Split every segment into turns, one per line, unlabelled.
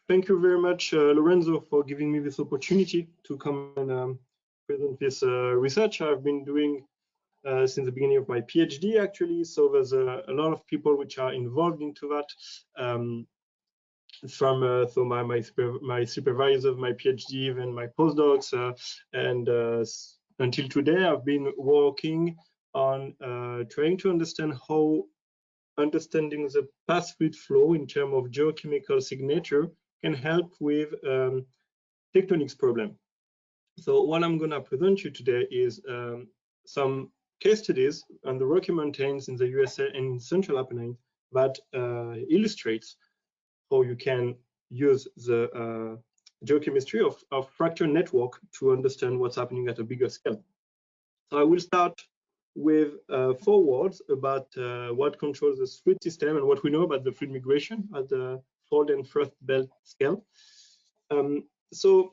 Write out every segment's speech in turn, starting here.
Thank you very much, Lorenzo, for giving me this opportunity to come and present this research I've been doing since the beginning of my PhD, actually. So there's a lot of people which are involved into that. So my supervisor, my PhD, and my postdocs, and until today, I've been working on trying to understand how understanding the past fluid flow in terms of geochemical signature can help with tectonics problem. So what I'm going to present you today is some case studies on the Rocky Mountains in the USA and in Central Apennines that illustrates how you can use the geochemistry of fracture network to understand what's happening at a bigger scale. So I will start with 4 words about what controls the fluid system and what we know about the fluid migration at the fold-thurst belt scale. So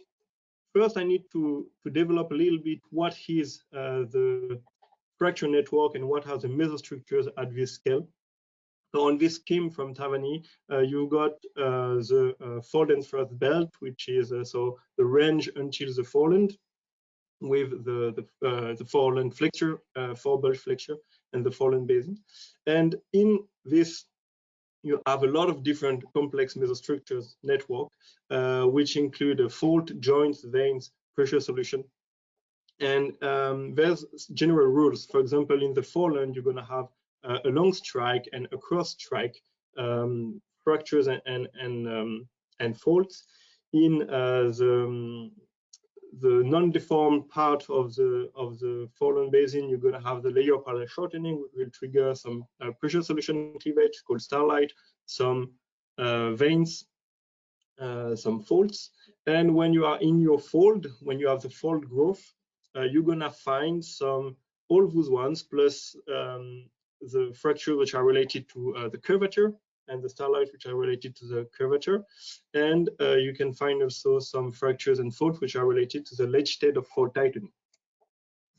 first, I need to develop a little bit what is the fracture network and what are the mesostructures at this scale. So on this scheme from Tavani, you got the fold-thurst belt, which is so the range until the foreland, with the foreland flexure, forebelt flexure, and the foreland basin. And in this, you have a lot of different complex mesostructures network, which include fault, joints, veins, pressure solution. And there's general rules. For example, in the foreland, you're going to have a long strike and a cross strike fractures and faults. In the non-deformed part of the foreland basin, you're going to have the layer parallel shortening, which will trigger some pressure solution cleavage called starlite, some veins, some faults. And when you are in your fold, when you have the fold growth, you're going to find all those ones plus the fractures which are related to the curvature, and the starlight which are related to the curvature. And you can find also some fractures and faults which are related to the late state of fold tightening.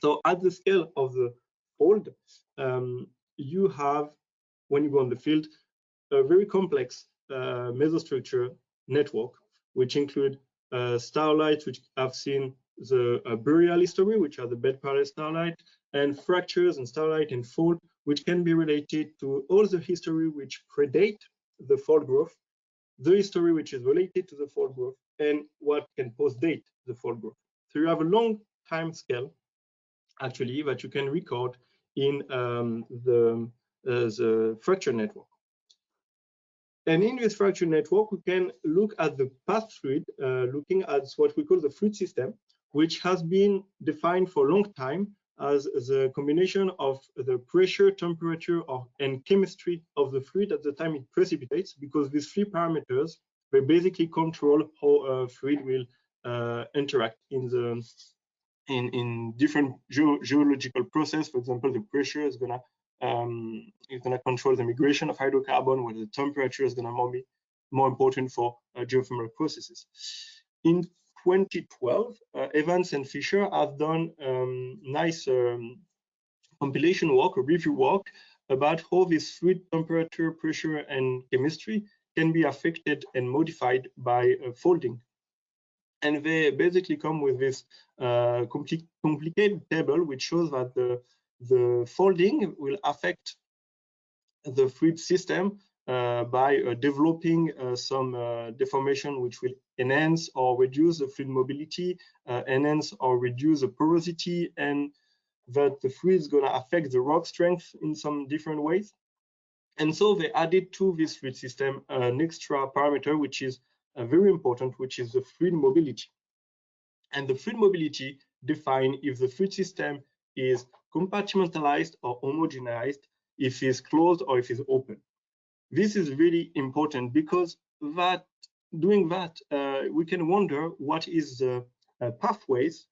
So at the scale of the fold, you have, when you go on the field, a very complex mesostructure network, which include starlights, which have seen the burial history, which are the bed parallel starlight, and fractures and starlight and fault, which can be related to all the history which predate the fold growth, the history which is related to the fold growth, and what can post-date the fold growth. So you have a long time scale, actually, that you can record in the fracture network. And in this fracture network, we can look at the past fluid, looking at what we call the fluid system, which has been defined for a long time as the combination of the pressure, temperature, and chemistry of the fluid at the time it precipitates, because these 3 parameters, they basically control how a fluid will interact in different geological process. For example, the pressure is gonna control the migration of hydrocarbon, while the temperature is gonna be more important for geothermal processes. In 2012, Evans and Fisher have done nice compilation work, or review work, about how this fluid temperature, pressure, and chemistry can be affected and modified by folding. And they basically come with this complicated table, which shows that the folding will affect the fluid system by developing some deformation which will enhance or reduce the fluid mobility, enhance or reduce the porosity, and that the fluid is going to affect the rock strength in some different ways. And so they added to this fluid system an extra parameter which is very important, which is the fluid mobility. And the fluid mobility defines if the fluid system is compartmentalized or homogenized, if it's closed or if it's open. This is really important, because doing that, we can wonder what is the pathways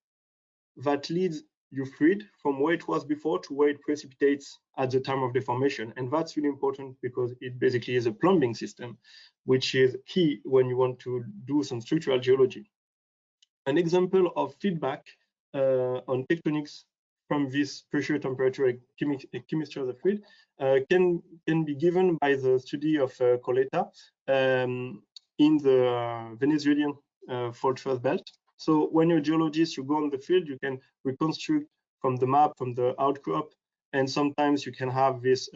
that leads your fluid from where it was before to where it precipitates at the time of deformation. And that's really important, because it basically is a plumbing system, which is key when you want to do some structural geology. An example of feedback on tectonics from this pressure, temperature, and chemistry of the fluid can be given by the study of Coletta. in the Venezuelan fold-thurst belt. So when you're a geologist, you go on the field, you can reconstruct from the map, from the outcrop, and sometimes you can have this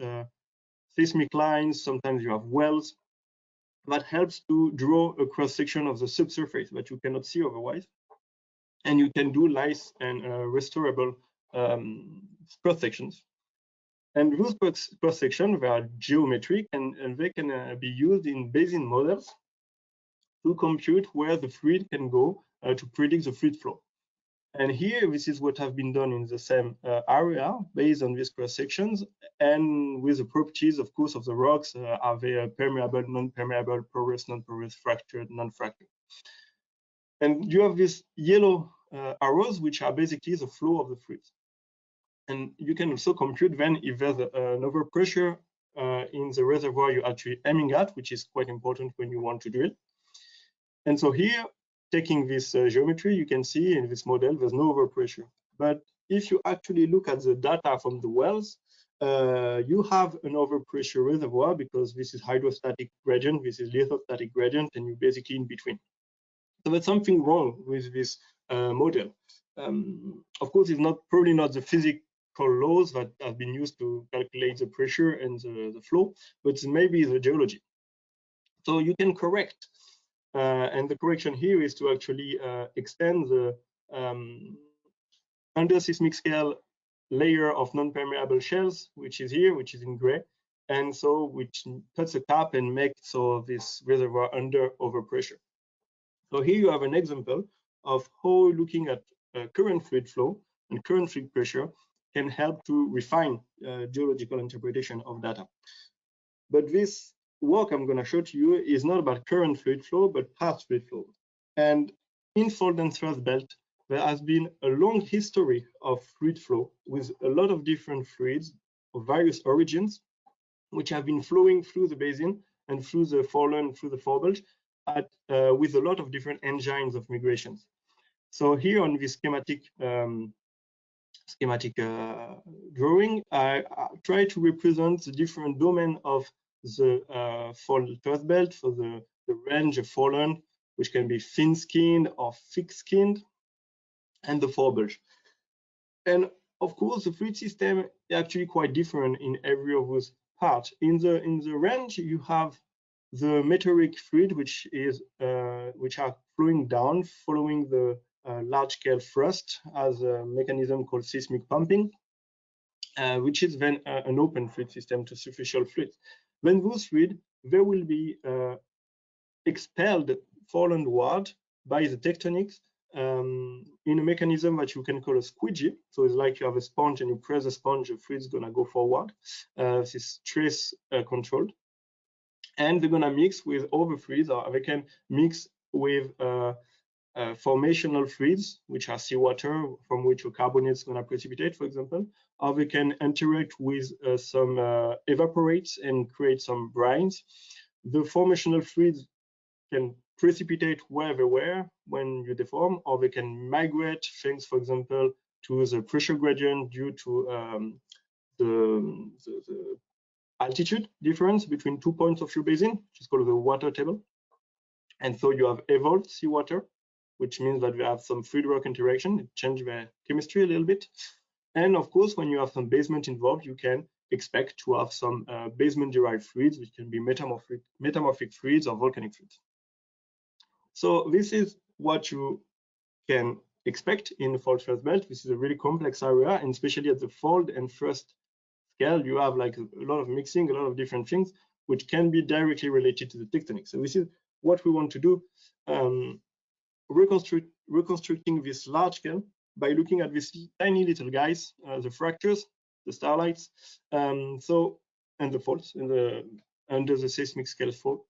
seismic lines, sometimes you have wells. That helps to draw a cross-section of the subsurface that you cannot see otherwise. And you can do nice and restorable cross-sections. And those cross-sections, they are geometric, and they can be used in basin models to compute where the fluid can go to predict the fluid flow. And here, this is what have been done in the same area based on these cross sections and with the properties, of course, of the rocks. Are they permeable, non-permeable, porous, non-porous, fractured, non-fractured? And you have these yellow arrows, which are basically the flow of the fluids. And you can also compute then if there's an overpressure in the reservoir you're actually aiming at, which is quite important when you want to drill. And so here, taking this geometry, you can see in this model, there's no overpressure. But if you actually look at the data from the wells, you have an overpressure reservoir because this is hydrostatic gradient, this is lithostatic gradient, and you're basically in between. So there's something wrong with this model. Of course, it's probably not the physical laws that have been used to calculate the pressure and the flow, but maybe the geology. So you can correct. And the correction here is to actually extend the under seismic scale layer of non-permeable shells, which is here, which is in gray, and so which puts a cap and makes so this reservoir under overpressure. So here you have an example of how looking at current fluid flow and current fluid pressure can help to refine geological interpretation of data. But this work I'm going to show to you is not about current fluid flow, but past fluid flow. And in fold and thrust belt, there has been a long history of fluid flow with a lot of different fluids of various origins, which have been flowing through the basin and through the foreland, through the forebulge, with a lot of different engines of migrations. So here on this schematic drawing, I try to represent the different domain of the fold-thurst belt for the range of foreland, which can be thin-skinned or thick-skinned, and the forebulge. And of course, the fluid system is actually quite different in every of those parts. In the range, you have the meteoric fluid, which are flowing down, following the large-scale thrust as a mechanism called seismic pumping, which is then an open fluid system to superficial fluids. When those fluids, they will be expelled forelandward by the tectonics in a mechanism that you can call a squeegee. So it's like you have a sponge and you press the sponge, the fluid's gonna go forward. This is trace controlled. And they're gonna mix with other fluids, or they can mix with formational fluids, which are seawater, from which a carbonate is gonna precipitate, for example, or they can interact with some evaporates and create some brines. The formational fluids can precipitate where they were when you deform, or they can migrate, thanks, for example, to the pressure gradient due to the altitude difference between 2 points of your basin, which is called the water table. And so you have evolved seawater, which means that we have some fluid rock interaction, it changes the chemistry a little bit. And of course, when you have some basement involved, you can expect to have some basement-derived fluids, which can be metamorphic fluids or volcanic fluids. So this is what you can expect in the fold-thurst belt. This is a really complex area, and especially at the fold and thrust scale, you have like a lot of mixing, a lot of different things, which can be directly related to the tectonics. So this is what we want to do, reconstructing this large scale by looking at these tiny little guys, the fractures, the starlights, and the faults under the seismic scale fault.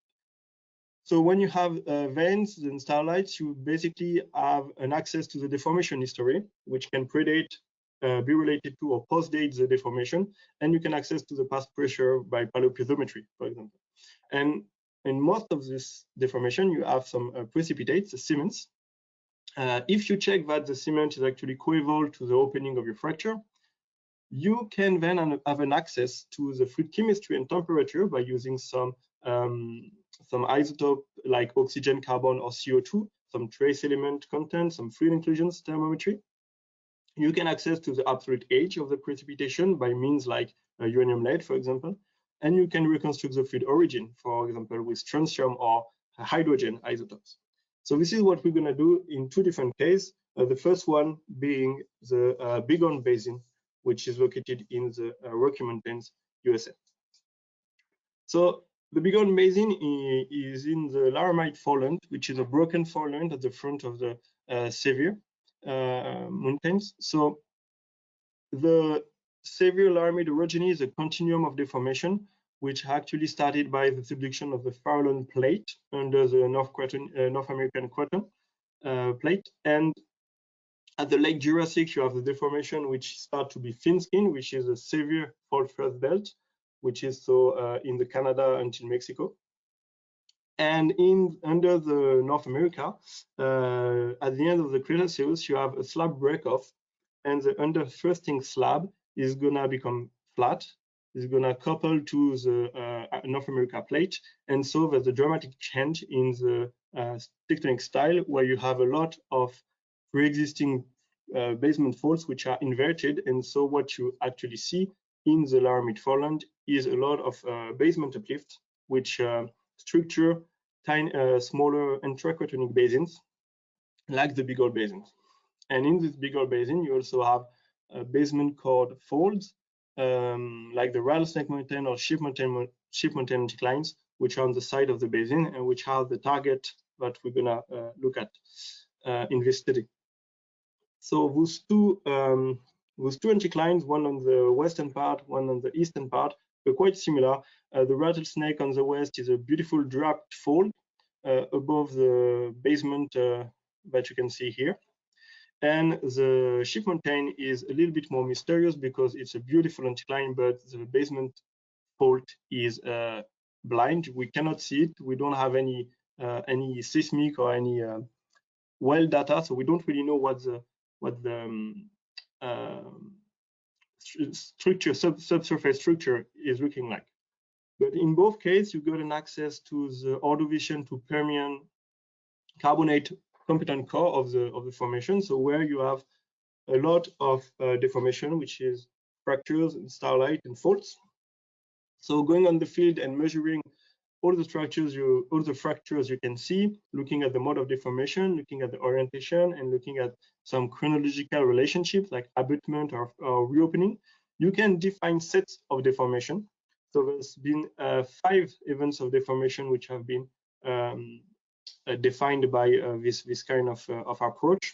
So when you have veins and starlights, you basically have an access to the deformation history, which can predate, be related to or post-date the deformation, and you can access to the past pressure by paleopiezometry, for example. And in most of this deformation, you have some precipitates, the cements. If you check that the cement is actually coeval to the opening of your fracture, you can then have an access to the fluid chemistry and temperature by using some some isotope like oxygen, carbon, or CO2, some trace element content, some fluid inclusions thermometry. You can access to the absolute age of the precipitation by means like uranium lead, for example, and you can reconstruct the fluid origin, for example, with strontium or hydrogen isotopes. So this is what we're going to do in two different cases. The first one being the Bighorn Basin, which is located in the Rocky Mountains, USA. So the Bighorn Basin is in the Laramide foreland, which is a broken foreland at the front of the Sevier Mountains. So the Sevier Laramide orogeny is a continuum of deformation, which actually started by the subduction of the foreland plate under the North American Cotton plate. And at the late Jurassic, you have the deformation which start to be thin skin, which is a severe fold-thurst belt, which is so in the Canada until Mexico. And under the North America, at the end of the Cretaceous, you have a slab break-off, and the under-thrusting slab is gonna become flat. It's gonna couple to the North America plate, and so there's a dramatic change in the tectonic style, where you have a lot of pre-existing basement faults which are inverted, and so what you actually see in the Laramide foreland is a lot of basement uplift, which structure tiny, smaller intracratonic basins, like the Bighorn Basin. And in this Bighorn Basin, you also have a basement called folds, like the Rattlesnake Mountain or Sheep Mtn anticlines, which are on the side of the basin and which are the target that we're gonna look at in this study. So those two anticlines, one on the western part, one on the eastern part, are quite similar. The Rattlesnake on the west is a beautiful dropped fold above the basement that you can see here. And the Sheep Mtn is a little bit more mysterious because it's a beautiful anticline, but the basement fault is blind. We cannot see it. We don't have any seismic or any well data, so we don't really know what the structure, subsurface structure is looking like. But in both cases, you got an access to the Ordovician to Permian carbonate competent core of the formation. So where you have a lot of deformation, which is fractures and starlight and faults. So going on the field and measuring all the fractures you can see, looking at the mode of deformation, looking at the orientation, and looking at some chronological relationships like abutment or reopening, you can define sets of deformation. So there's been 5 events of deformation which have been defined by this kind of approach.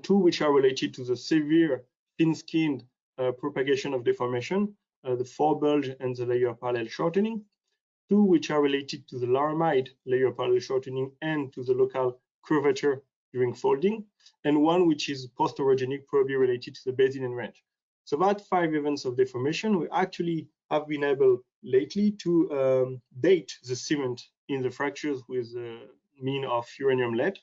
2 which are related to the severe thin-skinned propagation of deformation, the forebulge and the layer parallel shortening. 2 which are related to the Laramide layer parallel shortening and to the local curvature during folding, and 1 which is post-orogenic, probably related to the basin and range. So that 5 events of deformation, we actually have been able lately to date the cement in the fractures with a mean of uranium lead.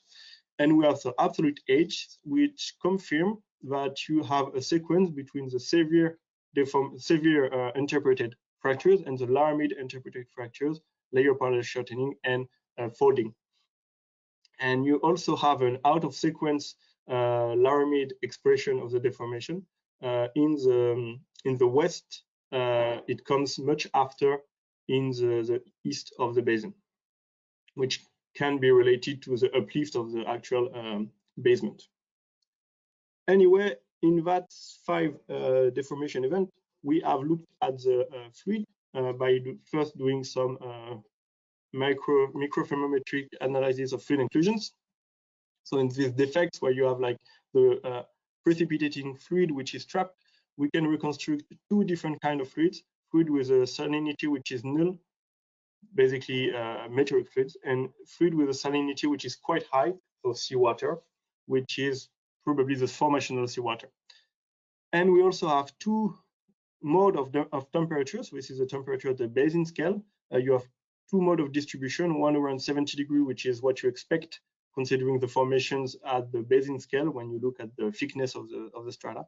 And we have the absolute age, which confirm that you have a sequence between the severe interpreted fractures and the Laramide interpreted fractures, layer parallel shortening and folding. And you also have an out of sequence Laramide expression of the deformation. In the west, it comes much after in the east of the basin, which can be related to the uplift of the actual basement. Anyway, in that 5 deformation event, we have looked at the fluid by first doing some microthermometric analysis of fluid inclusions. So in these defects where you have like the precipitating fluid which is trapped, we can reconstruct 2 different kinds of fluids: fluid with a salinity which is null, basically meteoric fluids, and fluid with a salinity which is quite high, so seawater, which is probably the formational seawater. And we also have 2 modes of temperatures. This is the temperature at the basin scale. You have 2 modes of distribution, one around 70 degrees, which is what you expect considering the formations at the basin scale when you look at the thickness of the strata,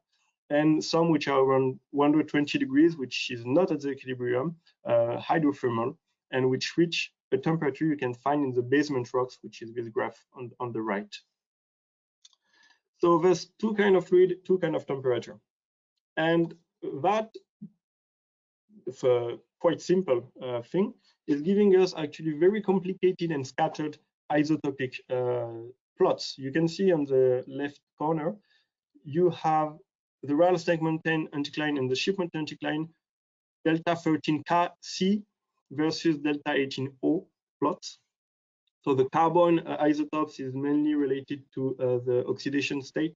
and some which are around 120 degrees, which is not at the equilibrium, hydrothermal, and which reach a temperature you can find in the basement rocks, which is this graph on the right. So there's two kind of fluid, two kind of temperature. And that, quite simple thing, is giving us actually very complicated and scattered isotopic plots. You can see on the left corner, you have the Rattlesnake Mountain anticline and the Sheep Mountain anticline, delta 13C versus delta 18O plots. So the carbon isotopes is mainly related to the oxidation state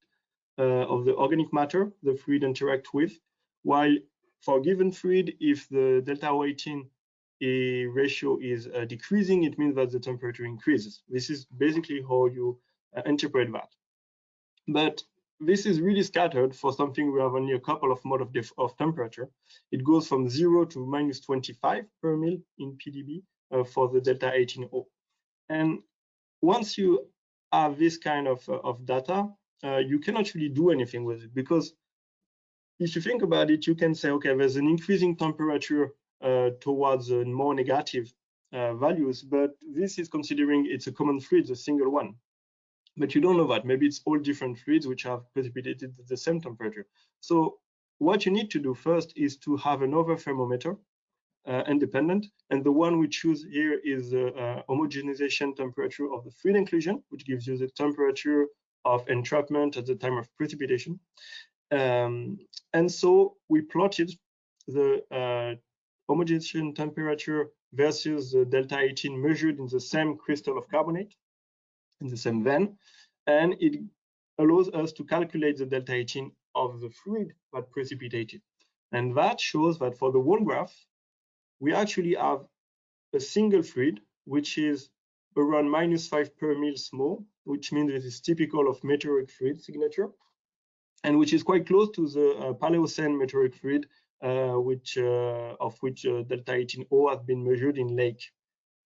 of the organic matter the fluid interact with, while for a given fluid, if the delta O18 ratio is decreasing, it means that the temperature increases. This is basically how you interpret that. But this is really scattered for something we have only a couple of modes of temperature. It goes from 0 to minus 25 per mil in PdB for the delta 18O. And once you have this kind of data, you cannot really do anything with it, because if you think about it, you can say, okay, there's an increasing temperature towards more negative values, but this is considering it's a common fluid, a single one. But you don't know that. Maybe it's all different fluids which have precipitated at the same temperature. So what you need to do first is to have another thermometer, independent, and the one we choose here is the homogenization temperature of the fluid inclusion, which gives you the temperature of entrapment at the time of precipitation. And so we plotted the homogenization temperature versus the delta 18 measured in the same crystal of carbonate, in the same vein, and it allows us to calculate the delta 18 of the fluid that precipitated. And that shows that for the whole graph, we actually have a single fluid, which is around -5 per mil small, which means it is typical of meteoric fluid signature, and which is quite close to the Paleocene meteoric fluid, of which delta 18O has been measured in lake,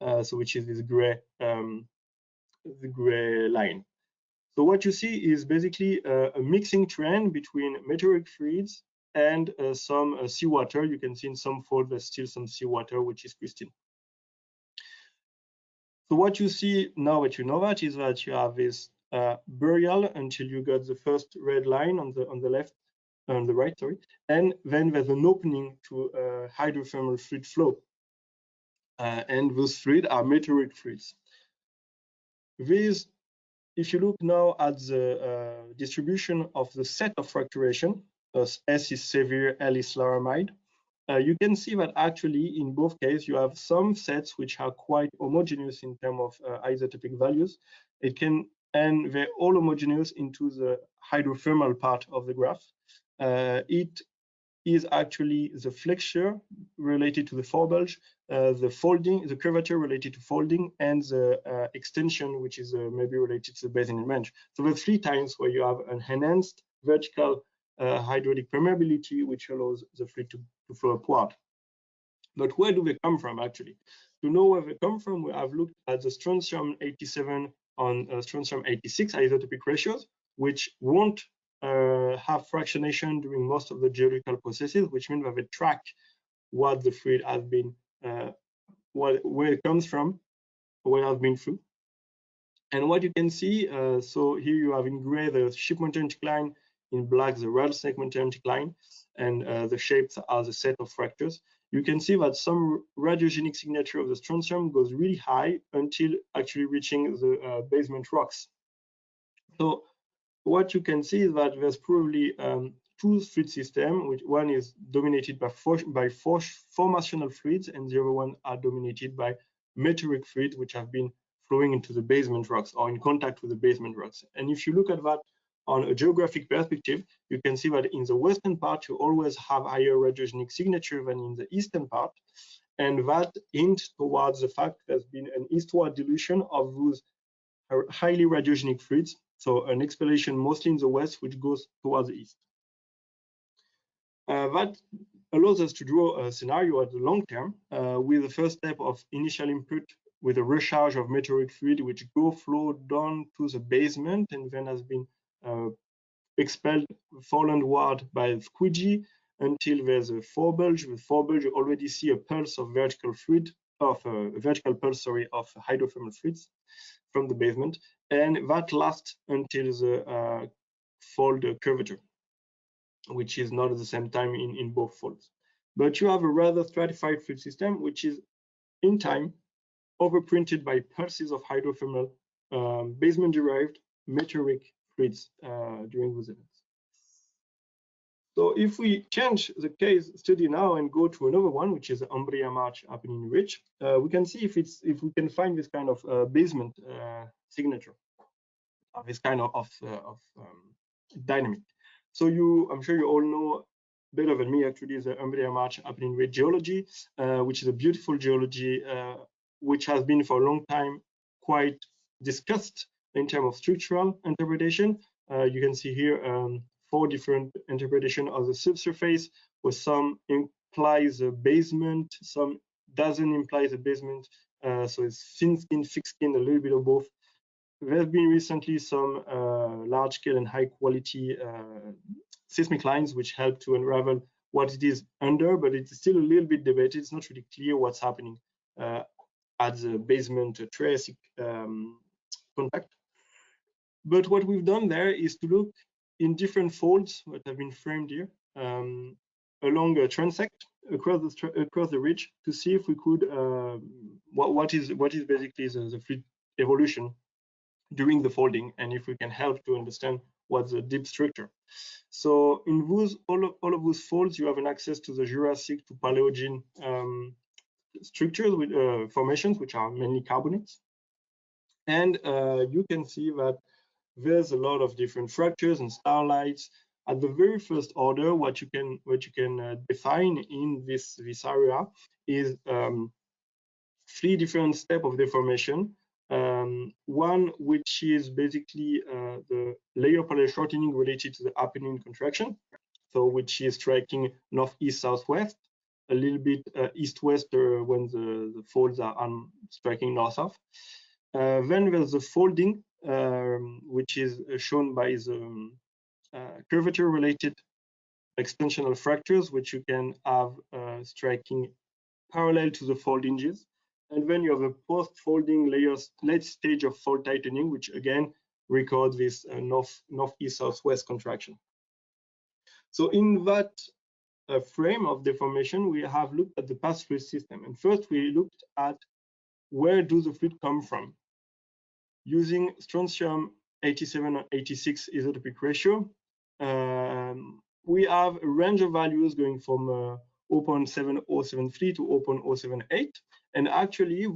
so which is this gray, the gray line. So what you see is basically a mixing trend between meteoric fluids and some seawater. You can see in some fold there's still some seawater, which is crystalline. So what you see now that you know that is that you have this burial until you got the first red line on the left, on the right, sorry, and then there's an opening to hydrothermal fluid flow, and those fluids are meteoric fluids. These, if you look now at the distribution of the set of fracturation, S is severe, L is laramide, you can see that actually in both cases you have some sets which are quite homogeneous in terms of isotopic values. And they're all homogeneous into the hydrothermal part of the graph. It is actually the flexure related to the forebulge, the folding, the curvature related to folding, and the extension, which is maybe related to the basin range. So the 3 times where you have an enhanced vertical hydraulic permeability, which allows the fluid to flow upward. But where do they come from actually? To know where they come from, we have looked at the strontium 87 on strontium 86 isotopic ratios, which won't have fractionation during most of the geological processes, which means that they track what the fluid has been, where it comes from, where it has been through. And what you can see, so here you have in gray the Sheep Mountain anticline, in black the Rattlesnake Mountain anticline, and the shapes are the set of fractures. You can see that some radiogenic signature of the strontium goes really high until actually reaching the basement rocks. So what you can see is that there's probably 2 fluid systems, which one is dominated by formational fluids, and the other one are dominated by meteoric fluids, which have been flowing into the basement rocks or in contact with the basement rocks. And if you look at that on a geographic perspective, you can see that in the western part, you always have higher radiogenic signature than in the eastern part. And that hints towards the fact there's been an eastward dilution of those highly radiogenic fluids. So an expellation mostly in the west, which goes towards the east. That allows us to draw a scenario at the long term with the first step of initial input with a recharge of meteoric fluid, which flow down to the basement and then has been expelled forelandward by the squeegee until there's a forebulge. With forebulge, you already see a pulse of vertical fluid of vertical pulse, of hydrothermal fluids from the basement, and that lasts until the fold curvature, which is not at the same time in both folds. But you have a rather stratified fluid system, which is in time overprinted by pulses of hydrothermal basement-derived meteoric fluids during those events. So if we change the case study now and go to another one, which is the Umbria Marche Apennine Ridge, we can see if we can find this kind of basement signature, this kind of dynamic. So I'm sure you all know better than me actually the Umbria Marche Apennine Ridge geology, which is a beautiful geology which has been for a long time quite discussed in terms of structural interpretation. You can see here 4 different interpretations of the subsurface, where some implies a basement, some doesn't imply the basement. So it's thin skin, thick skin, a little bit of both. There have been recently some large-scale and high-quality seismic lines which help to unravel what it is under, but it's still a little bit debated. It's not really clear what's happening at the basement Triassic contact. But what we've done there is to look in different folds that have been framed here along a transect across the ridge to see if we could what is basically the fluid evolution during the folding, and if we can help to understand what's the deep structure. So in all of those folds, you have an access to the Jurassic to Paleogene structures with formations, which are mainly carbonates, and you can see that there's a lot of different fractures and starlights. At the very first order, what you can define in this area is 3 different steps of deformation. One which is basically the layer parallel shortening related to the Apennine contraction, so which is striking northeast southwest, a little bit east-west when the folds are striking north-south. Then there's the folding, which is shown by the curvature-related extensional fractures, which you can have striking parallel to the fold hinges. And then you have a post-folding layers, late stage of fold tightening, which again records this northeast southwest contraction. So in that frame of deformation, we have looked at the past fluid system. And first we looked at where do the fluid come from. Using strontium 87 or 86 isotopic ratio, we have a range of values going from 0.7073 to 0.078. And actually,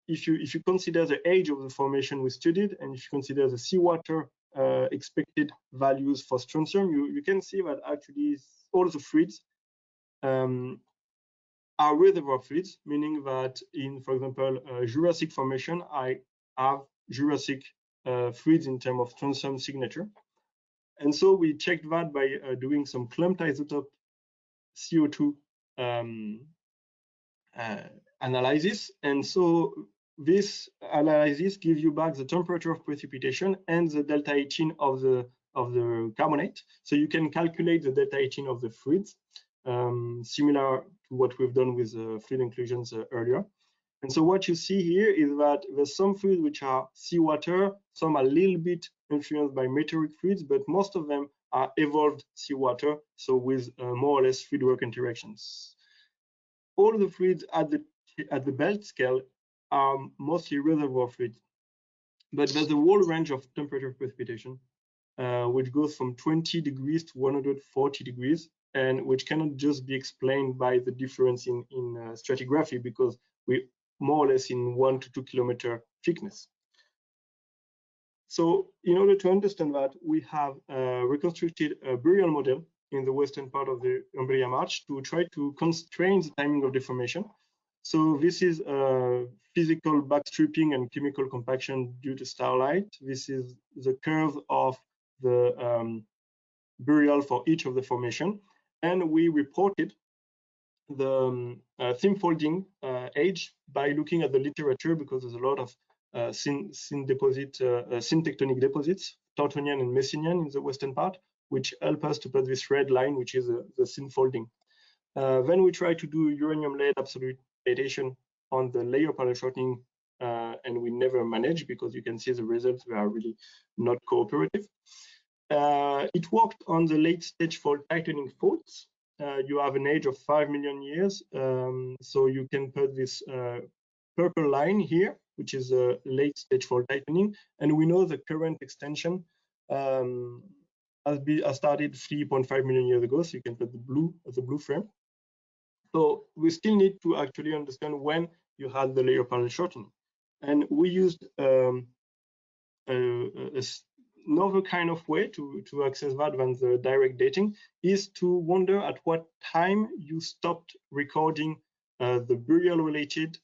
if you consider the age of the formation we studied, and if you consider the seawater expected values for strontium, you can see that actually all the fluids are reservoir fluids, meaning that in, for example, Jurassic formation, I have Jurassic fluids in terms of strontium signature. And so we checked that by doing some clumped isotope CO2 analysis. And so this analysis gives you back the temperature of precipitation and the delta 18 of the carbonate. So you can calculate the delta 18 of the fluids, similar to what we've done with fluid inclusions earlier. And so what you see here is that there's some fluids which are seawater, some are a little bit influenced by meteoric fluids, but most of them are evolved seawater, so with more or less fluidwork interactions. All the fluids at the belt scale are mostly reservoir fluids, but there's a whole range of temperature of precipitation, which goes from 20 degrees to 140 degrees, and which cannot just be explained by the difference in stratigraphy, because we more or less in 1 to 2 kilometer thickness. So in order to understand that, we have reconstructed a burial model in the western part of the Umbria Marche to try to constrain the timing of deformation. So this is physical backstripping and chemical compaction due to starlight. This is the curve of the burial for each of the formation. And we reported the thin folding age by looking at the literature, because there's a lot of thin tectonic deposits, Tortonian and Messinian in the western part, which help us to put this red line, which is the thin folding. Then we try to do uranium-lead absolute datation on the layer parallel shortening, and we never managed, because you can see the results were really not cooperative. It worked on the late stage fault tightening faults. You have an age of 5 million years, so you can put this purple line here, which is a late stage fault tightening, and we know the current extension has started 3.5 million years ago, so you can put the blue frame. So we still need to actually understand when you had the layer parallel shortening, and we used another kind of way to access that than the direct dating is to wonder at what time you stopped recording the burial related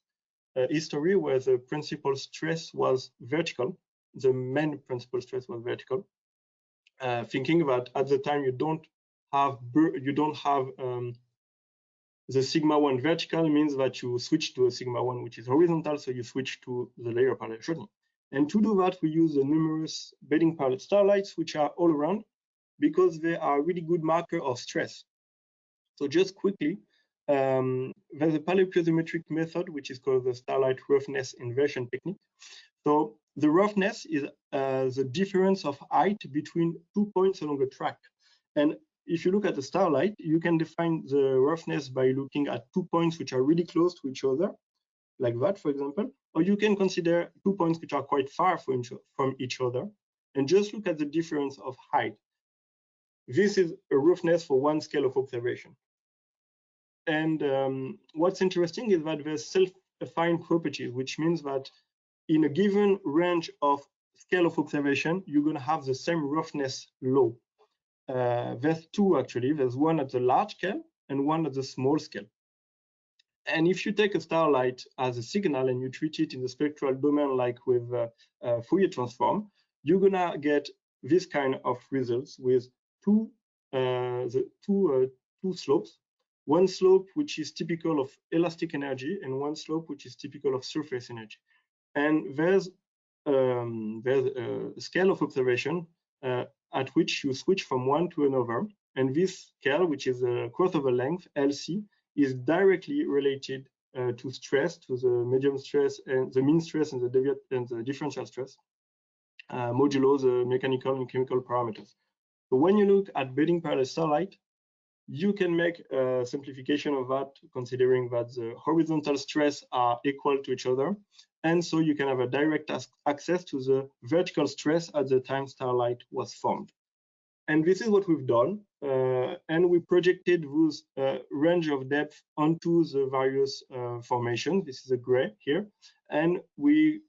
history, where the principal stress was vertical. The main principal stress was vertical. Thinking that at the time you don't have the sigma 1 vertical, means that you switch to a sigma 1 which is horizontal, so you switch to the layer parallel shortening. And to do that, we use the numerous bedding parallel starlights, which are all around, because they are a really good marker of stress. So just quickly, there's a paleopiezometric method, which is called the starlight roughness inversion technique. So the roughness is the difference of height between 2 points along a track. And if you look at the starlight, you can define the roughness by looking at 2 points which are really close to each other, like that, for example, or you can consider 2 points which are quite far from each other, and just look at the difference of height. This is a roughness for one scale of observation. And what's interesting is that there's self-affine properties, which means that in a given range of scale of observation, you're going to have the same roughness law. There's two actually. There's one at the large scale and one at the small scale. And if you take a starlight as a signal and you treat it in the spectral domain like with Fourier transform, you're gonna get this kind of results with two slopes. One slope which is typical of elastic energy and one slope which is typical of surface energy. And there's a scale of observation at which you switch from one to another. And this scale, which is a crossover length, LC, is directly related to stress, to the medium stress and the mean stress and the differential stress, modulo the mechanical and chemical parameters. So when you look at bedding parallel starlight, you can make a simplification of that, considering that the horizontal stress are equal to each other. And so you can have a direct access to the vertical stress at the time starlight was formed. And this is what we've done. And we projected those range of depth onto the various formations. This is a gray here. And we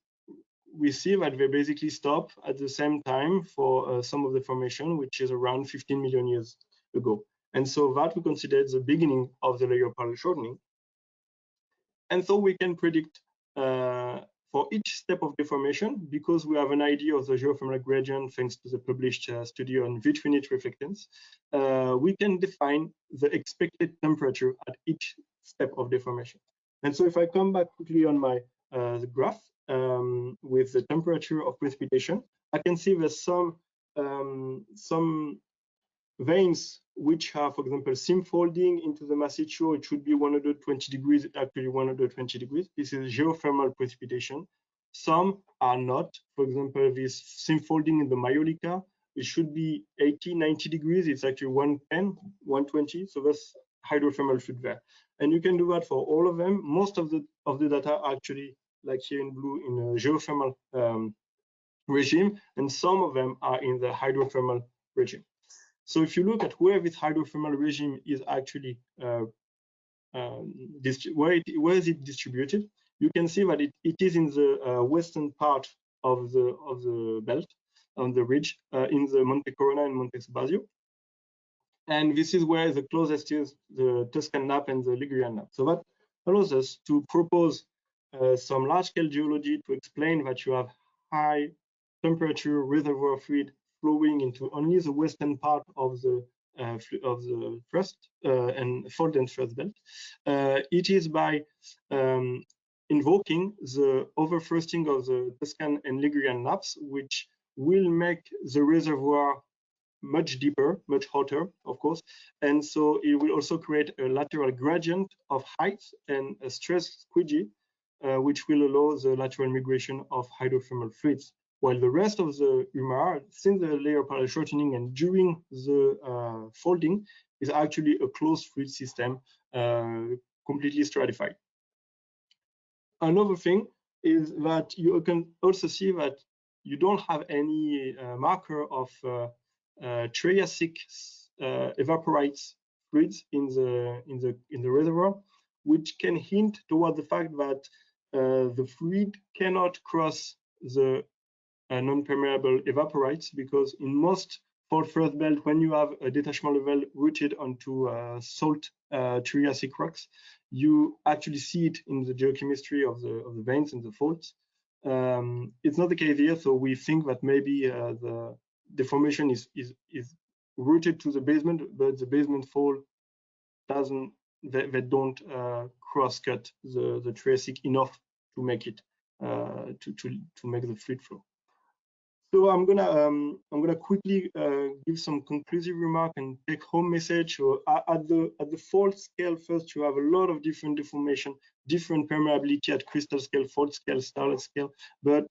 see that they basically stop at the same time for some of the formation, which is around 15 million years ago. And so that we considered the beginning of the layer parallel shortening. And so we can predict for each step of deformation, because we have an idea of the geothermal gradient thanks to the published study on vitrinite reflectance, we can define the expected temperature at each step of deformation. And so if I come back quickly on my graph with the temperature of precipitation, I can see there's some veins which have, for example, seam folding into the massiccio. It should be 120 degrees, actually 120 degrees. This is geothermal precipitation. Some are not. For example, this seam folding in the Maiolica, it should be 80, 90 degrees. It's actually 110, 120. So that's hydrothermal fluid there. And you can do that for all of them. Most of the data are actually, like here in blue, in a geothermal regime, and some of them are in the hydrothermal regime. So if you look at where this hydrothermal regime is actually, where is it distributed, you can see that it is in the western part of the belt, on the ridge, in the Monte Corona and Monte Subasio. And this is where the closest is the Tuscan nappe and the Ligurian nappe. So that allows us to propose some large-scale geology to explain that you have high temperature reservoir fluid flowing into only the western part of the thrust and fold and thrust belt. It is by invoking the overthrusting of the Tuscan and Ligurian nappes, which will make the reservoir much deeper, much hotter, of course, and so it will also create a lateral gradient of height and a stress squeegee which will allow the lateral migration of hydrothermal fluids, while the rest of the UMR, since the layer parallel shortening and during the folding, is actually a closed fluid system, completely stratified. Another thing is that you can also see that you don't have any marker of Triassic evaporites fluids in the reservoir, which can hint toward the fact that the fluid cannot cross the non-permeable evaporites, because in most fold-thurst belt, when you have a detachment level rooted onto salt Triassic rocks, you actually see it in the geochemistry of the veins and the faults. It's not the case here, so we think that maybe the deformation is rooted to the basement, but the basement fold doesn't. They don't cross-cut the Triassic enough to make it to make the fluid flow. So I'm gonna quickly give some conclusive remark and take-home message. So at the fold scale, first you have a lot of different deformation, different permeability at crystal scale, fold scale, starlet scale. But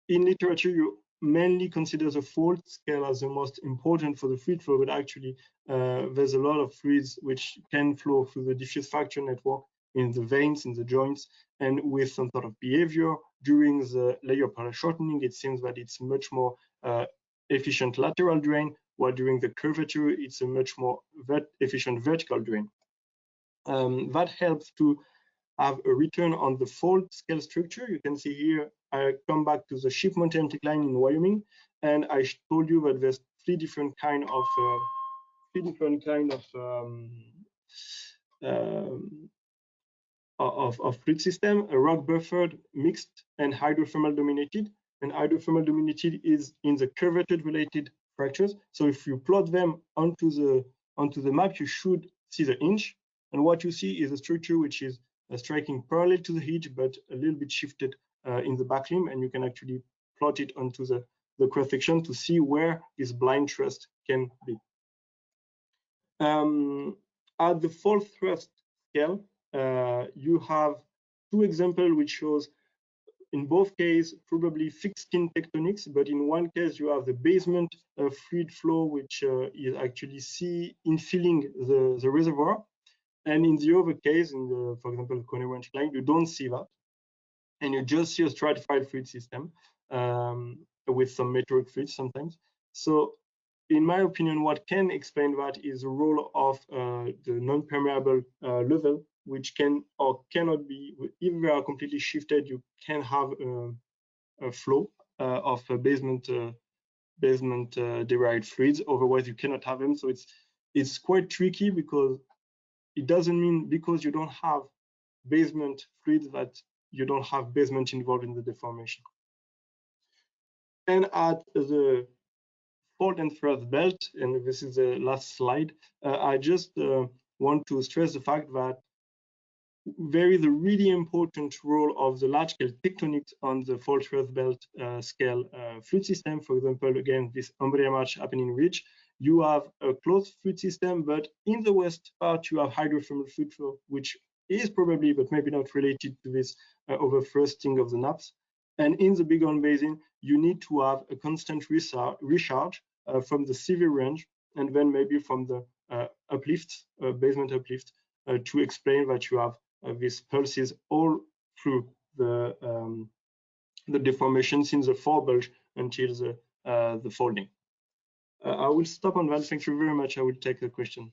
in literature, you mainly consider the fold scale as the most important for the fluid flow. But actually, there's a lot of fluids which can flow through the diffuse fracture network in the veins, in the joints, and with some sort of behavior during the layer parallel shortening, it seems that it's much more efficient lateral drain, while during the curvature, it's a much more efficient vertical drain. That helps to have a return on the fold scale structure. You can see here, I come back to the Sheep Mtn anticline in Wyoming, and I told you that there's three different kind of fluid system: a rock buffered, mixed, and hydrothermal dominated. And hydrothermal dominated is in the curvature related fractures. So if you plot them onto the map, you should see the inch. And what you see is a structure which is striking parallel to the hinge, but a little bit shifted in the back limb. And you can actually plot it onto the cross section to see where this blind thrust can be. At the fold-thurst scale, you have two examples which shows, in both cases, probably fixed skin tectonics, but in one case you have the basement fluid flow, which is actually infilling the reservoir, and in the other case, for example, the Coney line, you don't see that, and you just see a stratified fluid system with some meteoric fluids sometimes. So, in my opinion, what can explain that is the role of the non-permeable level, which can or cannot be, if they are completely shifted, you can have a flow of basement derived fluids. Otherwise, you cannot have them. So it's quite tricky, because it doesn't mean because you don't have basement fluids that you don't have basement involved in the deformation. And at the fold and thrust belt, and this is the last slide, I just want to stress the fact that there is a really important role of the large-scale tectonics on the fold-thrust belt scale fluid system. For example, again, this Umbria Marche Apennine ridge, you have a closed fluid system, but in the west part, you have hydrothermal fluid flow, which is probably, but maybe not related to this overthrusting of the nappes. And in the Bighorn basin, you need to have a constant recharge from the severe range, and then maybe from the uplift, basement uplift, to explain that you have these pulses all through the deformation since the forebulge until the folding. I will stop on that. Thank you very much. I will take the question.